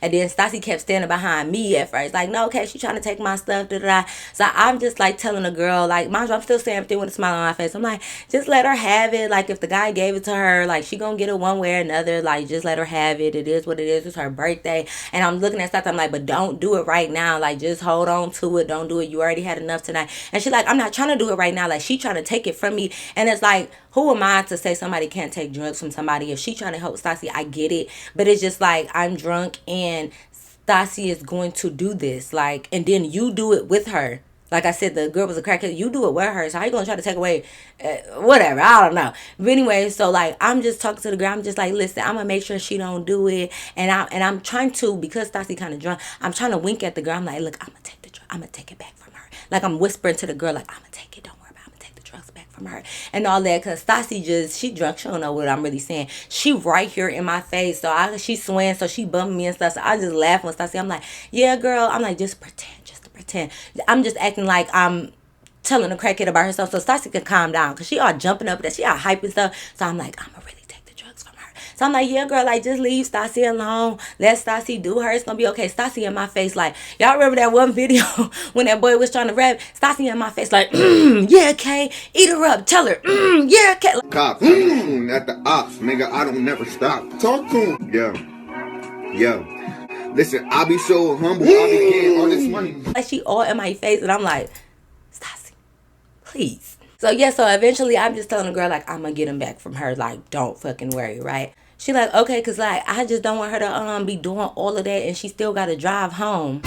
and then Stacey kept standing behind me at first, like, no, okay, she trying to take my stuff, So I'm just like telling the girl, like, mind you, I'm still saying everything with a smile on my face. I'm like, just let her have it. Like, if the guy gave it to her, like, she gonna get it one way or another. Like, just let her have it. It is what it is. It's her birthday. And I'm looking at stuff. I'm like, but don't do it right now. Like, just hold on to it. Don't do it. You already had enough tonight. And she's like, I'm not trying to do it right now. Like, she trying to take it from me. And it's like, who am I to say somebody can't take drugs from somebody? If she trying to help Stacey, I get it. But it's just like, I'm drunk and Stacey is going to do this. Like, and then you do it with her. Like I said, the girl was a crackhead. You do it with her. So how you going to try to take away whatever? I don't know. But anyway, so like I'm just talking to the girl. I'm just like, listen, I'm going to make sure she don't do it. And I'm trying to, because Stacey kind of drunk, I'm trying to wink at the girl. I'm like, look, I'm going to take the drug. I'm going to take it back from her. Like I'm whispering to the girl, like, I'm going to take it. Don't worry about it. I'm going to take the drugs back from her. And all that. Because Stacey she drunk. She don't know what I'm really saying. She right here in my face. So she swaying. So she bumping me and stuff. So I just laugh when Stacey. I'm like, yeah, girl. I'm like, just pretend. I'm just acting like I'm telling a crackhead about herself so Stacey can calm down, because she all jumping up there, she all hyping stuff. So I'm like, I'm gonna really take the drugs from her. So I'm like, yeah, girl, like, just leave Stacey alone. Let Stacey do her. It's gonna be okay. Stacey in my face, like, y'all remember that one video when that boy was trying to rap? Stacey in my face, like, yeah, Kay, eat her up, tell her, yeah, Kay. Cops, at the ops, nigga, I don't never stop. Talk to him. Yeah. Listen, I be so humble. I be getting all this money. Like, she all in my face, and I'm like, Stacey, please. So yeah, so eventually I'm just telling the girl, like, I'm gonna get him back from her. Like, don't fucking worry, right? She like, okay, cause like I just don't want her to be doing all of that, and she still gotta drive home.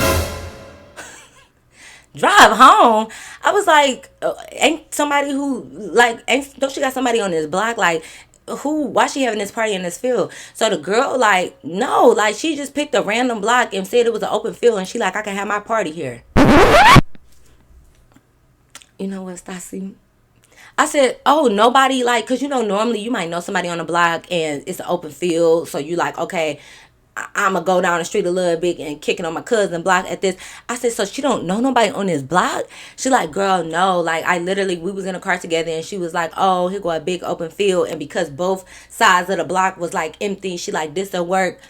Drive home? I was like, ain't somebody who like don't she got somebody on this block? Like, why she having this party in this field? So the girl like, no, like she just picked a random block and said it was an open field, and she like, I can have my party here. You know what, Stacey? I said, oh, nobody, like, because normally you might know somebody on the block and it's an open field, so you like, okay, I'm gonna go down the street a little bit and kicking on my cousin block at this. I said, so she don't know nobody on this block? She like, girl, no. Like, we was in a car together, and she was like, oh, here go a big open field, and because both sides of the block was like empty, she like, this'll work.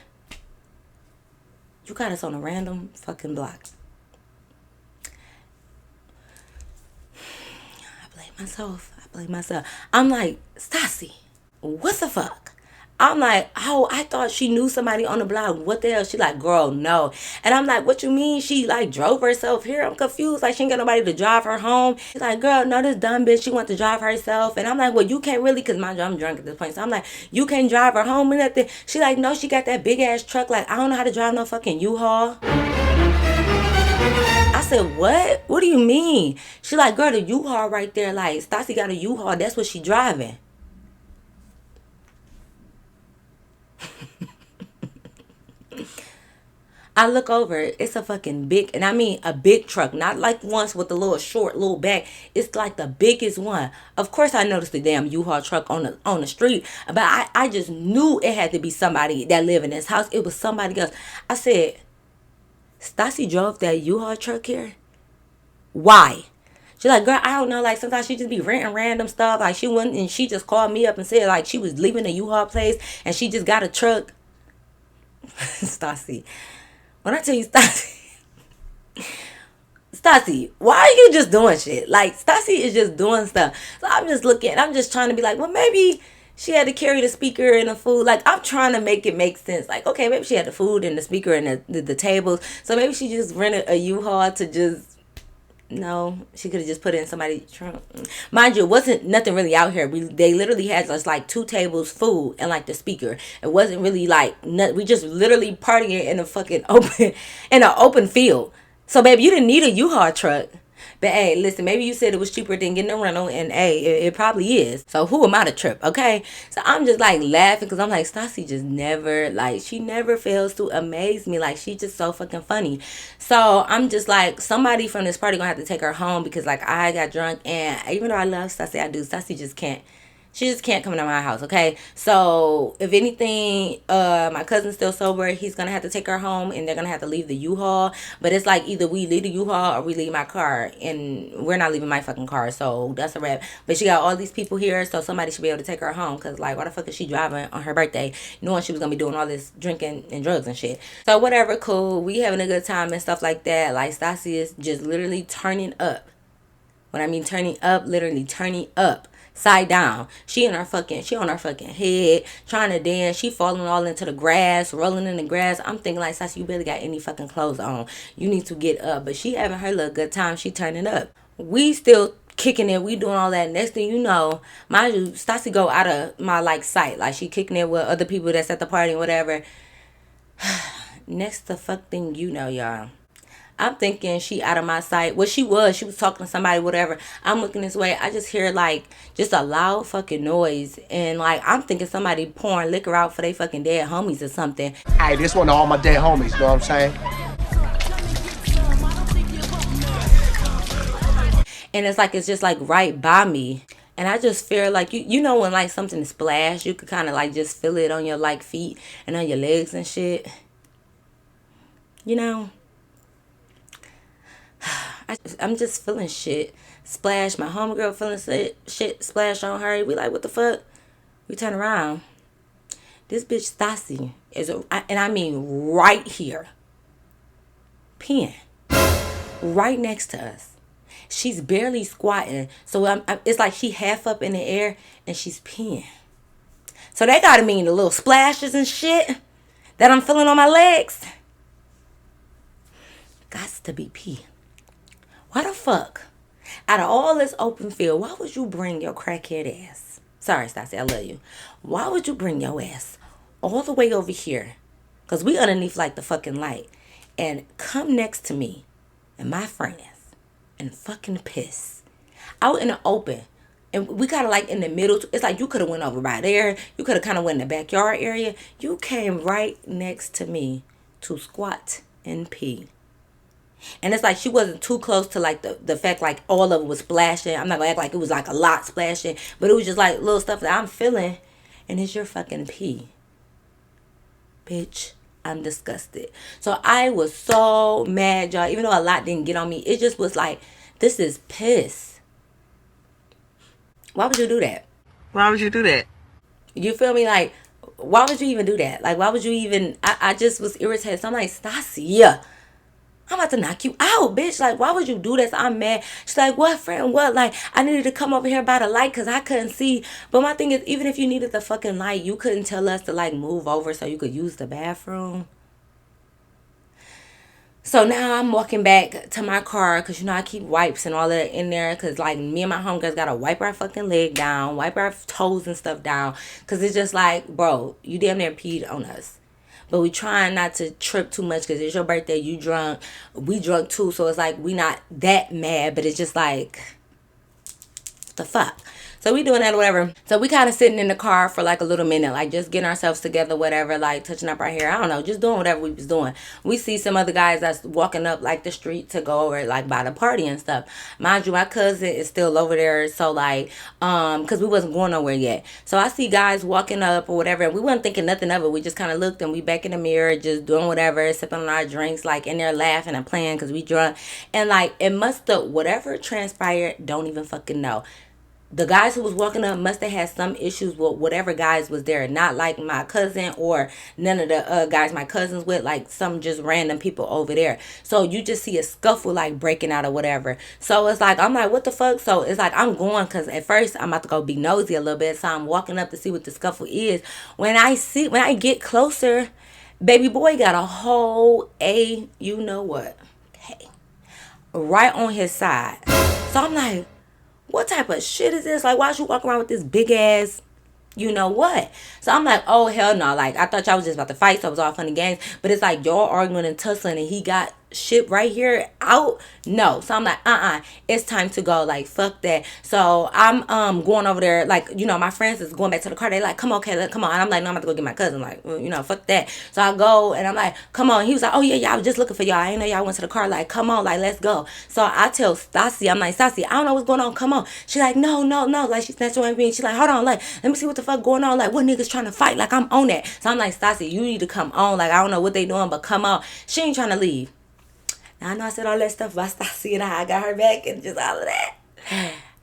You got us on a random fucking block. I blame myself. I'm like, Stacey, what the fuck? I'm like, oh, I thought she knew somebody on the block. What the hell? She like, girl, no. And I'm like, what you mean? She like drove herself here? I'm confused. Like, she ain't got nobody to drive her home. She's like, girl, no, this dumb bitch, she want to drive herself. And I'm like, well, you can't really, because mind you, I'm drunk at this point. So I'm like, you can't drive her home or nothing. She like, no, she got that big ass truck. Like, I don't know how to drive no fucking U-Haul. I said, what? What do you mean? She like, girl, the U-Haul right there. Like, Stacey got a U-Haul. That's what she driving. I look over, it's a fucking big, and I mean a big truck, not like ones with the little short little back. It's like the biggest one. Of course I noticed the damn U-Haul truck on the street, but I just knew it had to be somebody that lived in this house. It was somebody else. I said, Stacey drove that U-Haul truck here? Why? She's like, girl, I don't know. Like, sometimes she just be renting random stuff. Like, she went and she just called me up and said, like, she was leaving the U-Haul place and she just got a truck. Stacey. When I tell you, Stacey, why are you just doing shit? Like, Stacey is just doing stuff. So I'm just looking, I'm just trying to be like, well, maybe she had to carry the speaker and the food. Like, I'm trying to make it make sense. Like, okay, maybe she had the food and the speaker and the tables. So maybe she just rented a U-Haul to just, no, she could have just put it in somebody's trunk. Mind you, it wasn't nothing really out here. They literally had just like 2 tables, food, and like the speaker. It wasn't really like, we just literally partying in a fucking open field. So baby, you didn't need a U-Haul truck. But hey, listen, maybe you said it was cheaper than getting a rental, and hey, it probably is. So who am I to trip, okay? So I'm just like laughing because I'm like, Stacey just never, like, she never fails to amaze me. Like, she's just so fucking funny. So I'm just like, somebody from this party gonna have to take her home because like I got drunk, and even though I love Stacey, I do. Stacey just can't She just can't come to my house, okay? So, if anything, my cousin's still sober. He's going to have to take her home, and they're going to have to leave the U-Haul. But it's like either we leave the U-Haul or we leave my car. And we're not leaving my fucking car, so that's a wrap. But she got all these people here, so somebody should be able to take her home. Because, like, why the fuck is she driving on her birthday knowing she was going to be doing all this drinking and drugs and shit? So, whatever, cool. We having a good time and stuff like that. Like, Stacey is just literally turning up. When I mean turning up, literally turning up. Side down. She on her fucking head, trying to dance. She falling all into the grass, rolling in the grass. I'm thinking like, Sasha, you barely got any fucking clothes on. You need to get up. But she having her little good time. She turning up. We still kicking it. We doing all that. Next thing you know, mind you, Stassi go out of my like sight. Like she kicking it with other people that's at the party and whatever. Next the fuck thing you know, y'all. I'm thinking she out of my sight. Well, she was talking to somebody, whatever. I'm looking this way. I just hear like just a loud fucking noise. And like I'm thinking somebody pouring liquor out for they fucking dead homies or something. Hey, this one to all my dead homies, you know what I'm saying? And it's just like right by me. And I just feel like you know when like something splashed, you could kind of like just feel it on your like feet and on your legs and shit. You know? I'm just feeling shit splash. My homegirl feeling shit splash on her. We like, what the fuck? We turn around. This bitch Stacey is, and I mean right here, peeing right next to us. She's barely squatting, so it's like she half up in the air and she's peeing. So that gotta mean the little splashes and shit that I'm feeling on my legs. Gots to be pee. Why the fuck? Out of all this open field, why would you bring your crackhead ass? Sorry, Stacey, I love you. Why would you bring your ass all the way over here? Because we underneath like the fucking light. And come next to me and my friends and fucking piss. Out in the open. And we kind of like in the middle. It's like you could have went over by there. You could have kind of went in the backyard area. You came right next to me to squat and pee. And it's like she wasn't too close to like the fact like all of it was splashing. I'm not gonna act like it was like a lot splashing, but it was just like little stuff that I'm feeling. And it's your fucking pee. Bitch, I'm disgusted. So I was so mad, y'all. Even though a lot didn't get on me, it just was like, this is piss. Why would you do that? Why would you do that? You feel me? Like, why would you even do that? Like, why would you even... I just was irritated. So I'm like, Stacey, I'm about to knock you out, bitch. Like, why would you do this? I'm mad. She's like, what, friend? What? Like, I needed to come over here by the light because I couldn't see. But my thing is, even if you needed the fucking light, you couldn't tell us to, like, move over so you could use the bathroom. So now I'm walking back to my car because, you know, I keep wipes and all that in there because, like, me and my homegirls got to wipe our fucking leg down, wipe our toes and stuff down because it's just like, bro, you damn near peed on us. But we trying not to trip too much because it's your birthday, you drunk, we drunk too. So it's like we not that mad, but it's just like, what the fuck? So we doing that or whatever. So we kind of sitting in the car for like a little minute, like just getting ourselves together, whatever, like touching up our hair. I don't know, just doing whatever we was doing. We see some other guys that's walking up like the street to go over like by the party and stuff. Mind you, my cousin is still over there. So like, cause we wasn't going nowhere yet. So I see guys walking up or whatever. And we wasn't thinking nothing of it. We just kind of looked and we back in the mirror, just doing whatever, sipping on our drinks, like in there laughing and playing cause we drunk. And like, it must have, whatever transpired, don't even fucking know. The guys who was walking up must have had some issues with whatever guys was there. Not like my cousin or none of the guys my cousin's with. Like some just random people over there. So you just see a scuffle like breaking out or whatever. So it's like, I'm like, what the fuck? So it's like, I'm going because at first I'm about to go be nosy a little bit. So I'm walking up to see what the scuffle is. When I get closer, baby boy got a whole you know what? Hey, right on his side. So I'm like, what type of shit is this? Like, why you walk around with this big ass, you know what? So I'm like, oh, hell no. Like, I thought y'all was just about to fight, so it was all fun and games. But it's like, y'all arguing and tussling, and he got shit right here out? No. So I'm like, it's time to go. Like, fuck that. So I'm going over there, like, you know, my friends is going back to the car. They like, come on, Kayla, come on. And I'm like, no, I'm about to go get my cousin. Like, well, you know, fuck that. So I go and I'm like, come on. He was like, oh yeah, I was just looking for y'all. I didn't know y'all went to the car. Like, come on, like, let's go. So I tell Stacey, I'm like, Stacey, I don't know what's going on. Come on. She like, no. Like, she snatched away me. She like, hold on, like, let me see what the fuck going on. Like, what niggas trying to fight? Like, I'm on that. So I'm like, Stacey, you need to come on. Like, I don't know what they doing, but come on. She ain't trying to leave. Now, I know I said all that stuff about Stacey and I got her back and just all of that.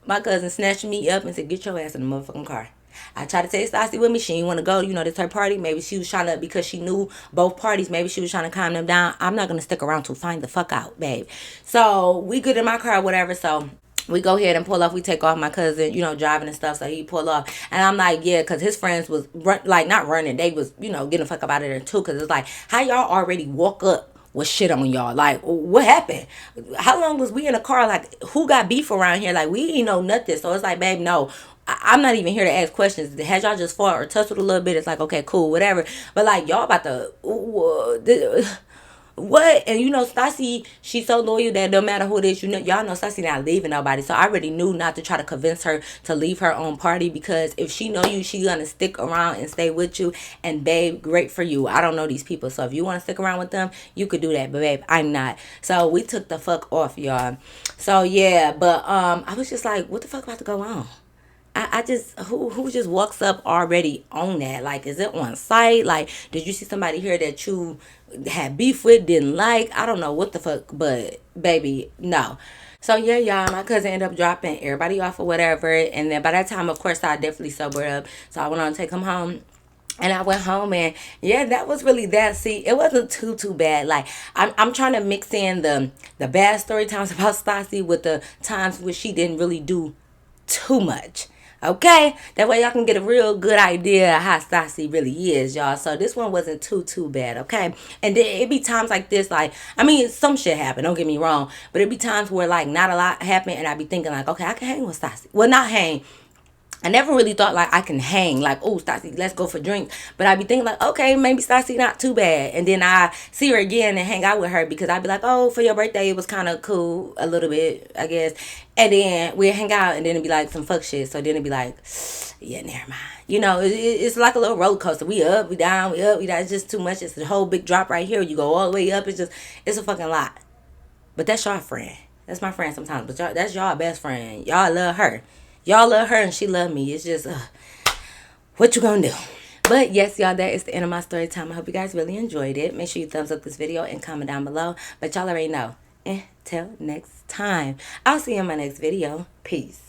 My cousin snatched me up and said, get your ass in the motherfucking car. I tried to take Stacey with me. She didn't want to go. You know, this her party. Maybe she was trying to, because she knew both parties, maybe she was trying to calm them down. I'm not going to stick around to find the fuck out, babe. So we good in my car, whatever. So we go ahead and pull off. We take off. My cousin, you know, driving and stuff. So he pull off. And I'm like, yeah, because his friends was, not running. They was, you know, getting the fuck up out of there too. Because it's like, how y'all already walk up with shit on y'all? Like, what happened? How long was we in a car? Like, who got beef around here? Like, we ain't know nothing. So it's like, babe, no, I'm not even here to ask questions. Had y'all just fought or tussled a little bit, it's like, okay, cool, whatever. But like, y'all about to what? And you know, Stacey, she's so loyal that no matter who it is, you know, y'all know Stacey not leaving nobody. So I already knew not to try to convince her to leave her own party, because if she know you, she gonna stick around and stay with you. And babe, great for you. I don't know these people, so if you want to stick around with them, you could do that. But babe, I'm not. So we took the fuck off, y'all. So yeah, but I was just like, what the fuck about to go on? I just, who just walks up already on that? Like, is it on site? Like, did you see somebody here that you had beef with, didn't like? I don't know what the fuck, but baby, no. So yeah, y'all, my cousin ended up dropping everybody off or whatever. And then by that time, of course, I definitely sobered up. So I went on to take him home. And I went home, and yeah, that was really that. See, it wasn't too bad. Like, I'm trying to mix in the bad story times about Stacey with the times where she didn't really do too much. Okay, that way y'all can get a real good idea of how Stacey really is, y'all. So this one wasn't too bad, okay? And then it be times like this, like, I mean, some shit happened, don't get me wrong, but it be times where like not a lot happened, and I be thinking like, okay, I can hang with Stacey. Well, not hang. I never really thought like I can hang, like, oh, Stacey, let's go for drinks. But I be thinking like, okay, maybe Stacey not too bad. And then I see her again and hang out with her, because I be like, oh, for your birthday it was kind of cool a little bit, I guess. And then we hang out, and then it be like some fuck shit. So then it be like, yeah, never mind. You know, it's like a little roller coaster. We up, we down, we up, we down. It's just too much. It's a whole big drop right here. You go all the way up. It's a fucking lot. But that's y'all friend. That's my friend sometimes. But y'all, that's y'all best friend. Y'all love her. Y'all love her and she love me. It's just, what you gonna do? But yes, y'all, that is the end of my story time. I hope you guys really enjoyed it. Make sure you thumbs up this video and comment down below. But y'all already know. Until next time. I'll see you in my next video. Peace.